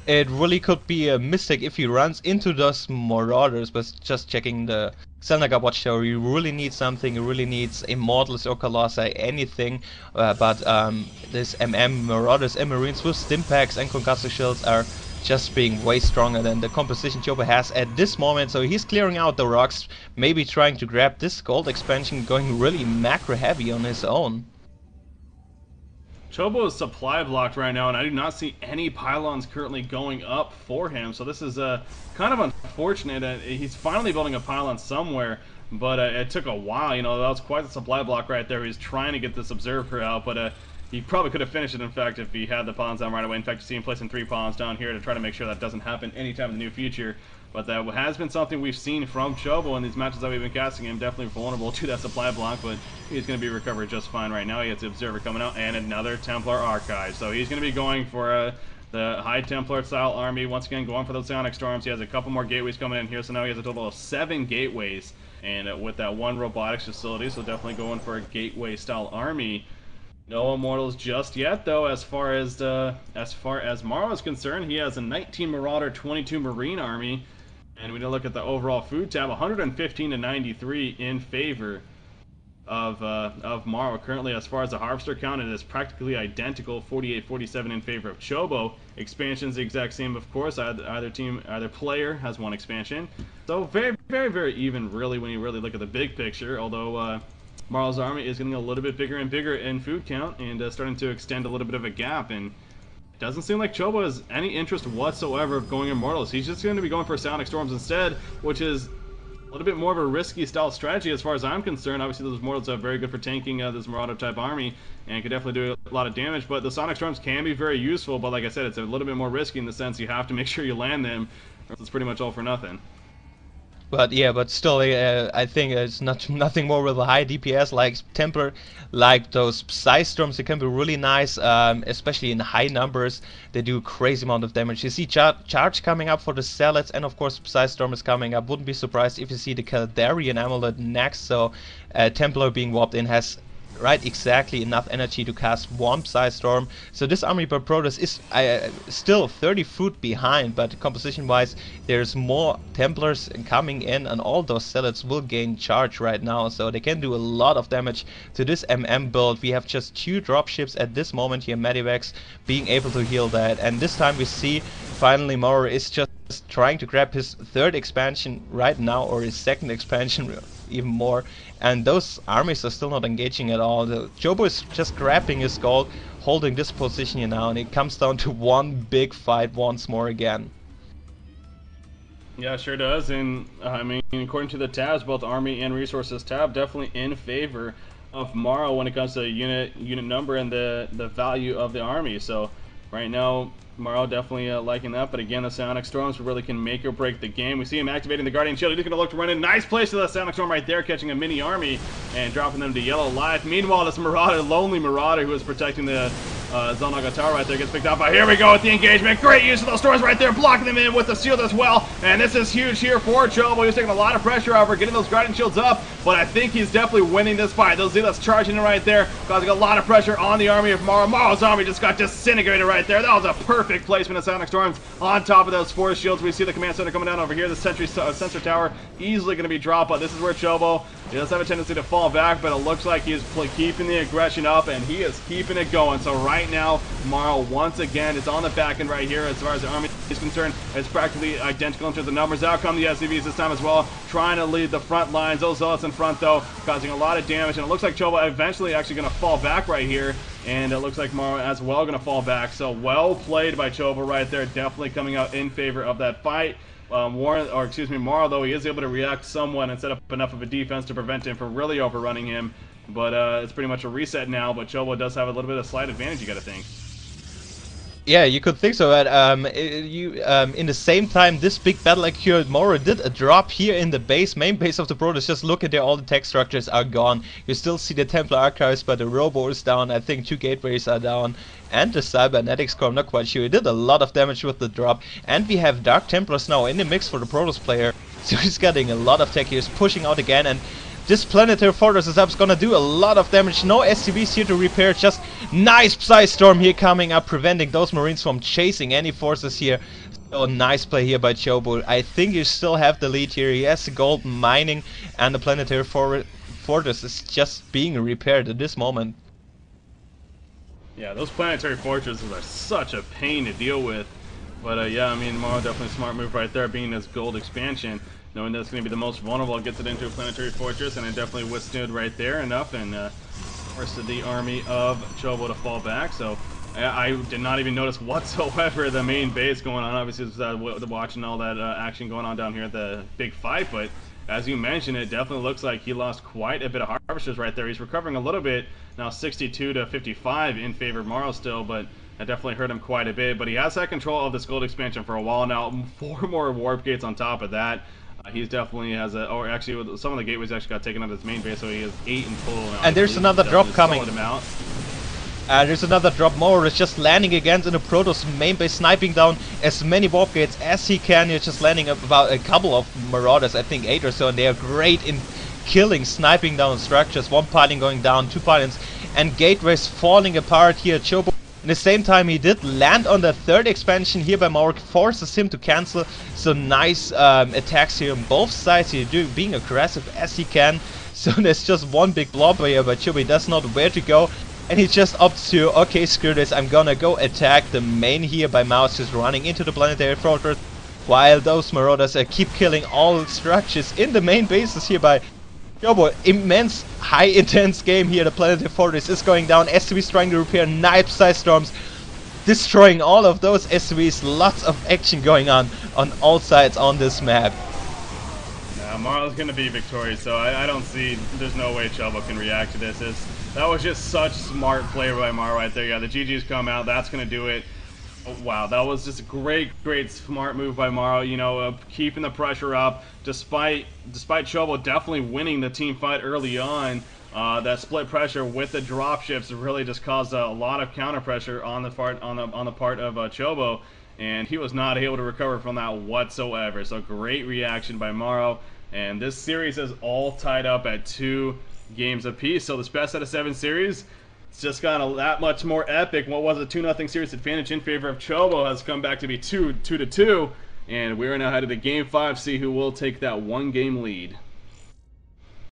it really could be a mistake if he runs into those Marauders, but just checking the Xel'Naga Watchtower, he really needs something, he really needs Immortals or Colossi, anything, but this Marauders and Marines with Stimpaks and Concussive Shields are just being way stronger than the composition cHobo has at this moment, so he's clearing out the rocks, maybe trying to grab this gold expansion, going really macro heavy on his own. cHobo is supply blocked right now, and I do not see any pylons currently going up for him, so this is kind of unfortunate. He's finally building a pylon somewhere, but it took a while. You know, that was quite the supply block right there. He's trying to get this observer out, but he probably could have finished it, in fact, if he had the pylons down right away. In fact, you see him placing 3 pylons down here to try to make sure that doesn't happen anytime in the near future. But that has been something we've seen from cHobo in these matches that we've been casting him. Definitely vulnerable to that supply block, but he's going to be recovered just fine right now. He has the Observer coming out and another Templar Archive. So he's going to be going for the High Templar style army. Once again, going for those Psionic Storms. He has a couple more gateways coming in here, so now he has a total of 7 gateways. And with that 1 robotics facility, so definitely going for a gateway style army. No Immortals just yet, though. As far as mouzMorroW is concerned, he has a 19 Marauder, 22 Marine army, and we look at the overall food tab, 115 to 93 in favor of mouzMorroW. Currently, as far as the Harvester count, it is practically identical, 48-47 in favor of cHobo. Expansion's the exact same, of course. Either player has 1 expansion, so very, very, very even, really, when you really look at the big picture. Although mouzMorrow's army is getting a little bit bigger and bigger in food count and starting to extend a little bit of a gap, and it doesn't seem like cHobo has any interest whatsoever of going Immortals. He's just going to be going for Psionic Storms instead, which is a little bit more of a risky style strategy as far as I'm concerned. Obviously, those Immortals are very good for tanking this Marauder type army and could definitely do a lot of damage, but the Sonic Storms can be very useful, but like I said, it's a little bit more risky in the sense you have to make sure you land them, or it's pretty much all for nothing. But yeah, but still, I think it's nothing more with a high DPS like Templar, like those Psy Storms. They can be really nice, especially in high numbers. They do a crazy amount of damage. You see Charge coming up for the Zealots, and of course Psy Storm is coming up. Wouldn't be surprised if you see the Caldarian Amulet next. So Templar being warped in has exactly enough energy to cast 1 Psy Storm. So this army by Protoss is still 30 food behind, but composition wise there's more Templars coming in, and all those Zealots will gain charge right now, so they can do a lot of damage to this build. We have just 2 dropships at this moment here, Medivacs being able to heal that, and this time we see finally mouzMorroW is just trying to grab his 3rd expansion right now, or his 2nd expansion even more, and those armies are still not engaging at all. The cHobo is just grabbing his gold, holding this position here now, and it comes down to 1 big fight once more again. Yeah, sure does, and I mean, according to the tabs, both army and resources tab, definitely in favor of mouzMorroW when it comes to unit number and the value of the army. So right now, mouzMorroW definitely liking that, but again, the Psionic Storms really can make or break the game. We see him activating the Guardian Shield. He's going to look to run in. Nice place to the Psionic Storm right there, catching a mini army and dropping them to yellow life. Meanwhile, this Marauder, lonely Marauder who is protecting the Xel'Naga Tower right there, gets picked up. But here we go with the engagement. Great use of those storms right there, blocking them in with the shield as well. And this is huge here for cHobo. He's taking a lot of pressure over getting those Guardian Shields up, but I think he's definitely winning this fight. Those Zealots charging in right there, causing a lot of pressure on the army of mouzMorroW. mouzMorrow's army just got disintegrated right there. That was a perfect placement of Psionic Storms on top of those Force Shields. We see the command center coming down over here. The sensor tower easily going to be dropped, but this is where cHobo does have a tendency to fall back, but it looks like he's keeping the aggression up, and he is keeping it going. So right now, mouzMorroW once again is on the back end right here as far as the army is concerned. It's practically identical in terms of numbers. Out come the SCVs this time as well, trying to lead the front lines. Those Zealots in front, though, causing a lot of damage, and it looks like cHobo eventually actually going to fall back right here. And it looks like mouzMorroW as well going to fall back. So well played by cHobo right there. Definitely coming out in favor of that fight. mouzMorroW, though, he is able to react somewhat and set up enough of a defense to prevent him from really overrunning him. But it's pretty much a reset now. But cHobo does have a little bit of slight advantage, you got to think. Yeah, you could think so, but in the same time, this big battle occurred, mouzMorroW did a drop here in the main base of the Protoss. Just look at there, all the tech structures are gone. You still see the Templar Archives, but the Robo is down. I think 2 gateways are down, and the Cybernetics Core, I'm not quite sure. He did a lot of damage with the drop, and we have Dark Templars now in the mix for the Protoss player. So he's getting a lot of tech here, he's pushing out again, and This Planetary Fortress is up, is gonna do a lot of damage. No SCVs here to repair, just nice Psy Storm here coming up, preventing those Marines from chasing any forces here. So nice play here by cHobo. I think you still have the lead here. He has the gold mining, and the Planetary Fortress is just being repaired at this moment. Yeah, those planetary fortresses are such a pain to deal with. But yeah, I mean, mouzMorroW definitely a smart move right there, being this gold expansion, knowing that's going to be the most vulnerable. Gets it into a planetary fortress, and it definitely withstood right there enough, and forced the army of cHobo to fall back. So I did not even notice whatsoever the main base going on. Obviously, watching all that action going on down here at the big fight, but as you mentioned, it definitely looks like he lost quite a bit of harvesters right there. He's recovering a little bit now, 62 to 55 in favor of mouzMorrow still, but that definitely hurt him quite a bit. But he has had control of this gold expansion for a while now. 4 more warp gates on top of that. He's definitely has a, or actually some of the gateways actually got taken out of his main base, so he has 8 in total now. And there's another drop coming. There's another drop. mouzMorrow is just landing again in the Protoss main base, sniping down as many warp gates as he can. He's just landing up about a couple of Marauders, I think 8 or so, and they are great in killing, sniping down structures. 1 piling going down, 2 pilings, and gateways falling apart here. cHobo, at the same time, he did land on the 3rd expansion here by mouzMorrow, forces him to cancel. So nice attacks here on both sides. Here, being aggressive as he can. So there's just one big blob here, but cHobo does not know where to go. And he just opts to, okay, screw this, I'm gonna go attack the main here by mouzMorrow, just running into the Planetary Fortress, while those Marauders keep killing all structures in the main bases here by cHobo. Immense, high intense game here. The Planetary Fortress is going down. SCVs trying to repair, nice Psy Storms, destroying all of those SCVs. Lots of action going on all sides on this map. mouzMorrow's going to be victorious, so I don't see, there's no way cHobo can react to this. That was just such smart play by mouzMorrow right there. Yeah, the GG's come out, that's going to do it. Oh, wow, that was just a great smart move by mouzMorrow, you know, keeping the pressure up, despite cHobo definitely winning the team fight early on. That split pressure with the dropships really just caused a lot of counter pressure on the part of cHobo, and he was not able to recover from that whatsoever. So great reaction by mouzMorrow, and this series is all tied up at 2 games apiece. So this best out of 7 series, it's just gotten that much more epic. What was a 2-0 series advantage in favor of cHobo has come back to be 2-2, and we're now headed to Game 5, see who will take that 1-game lead.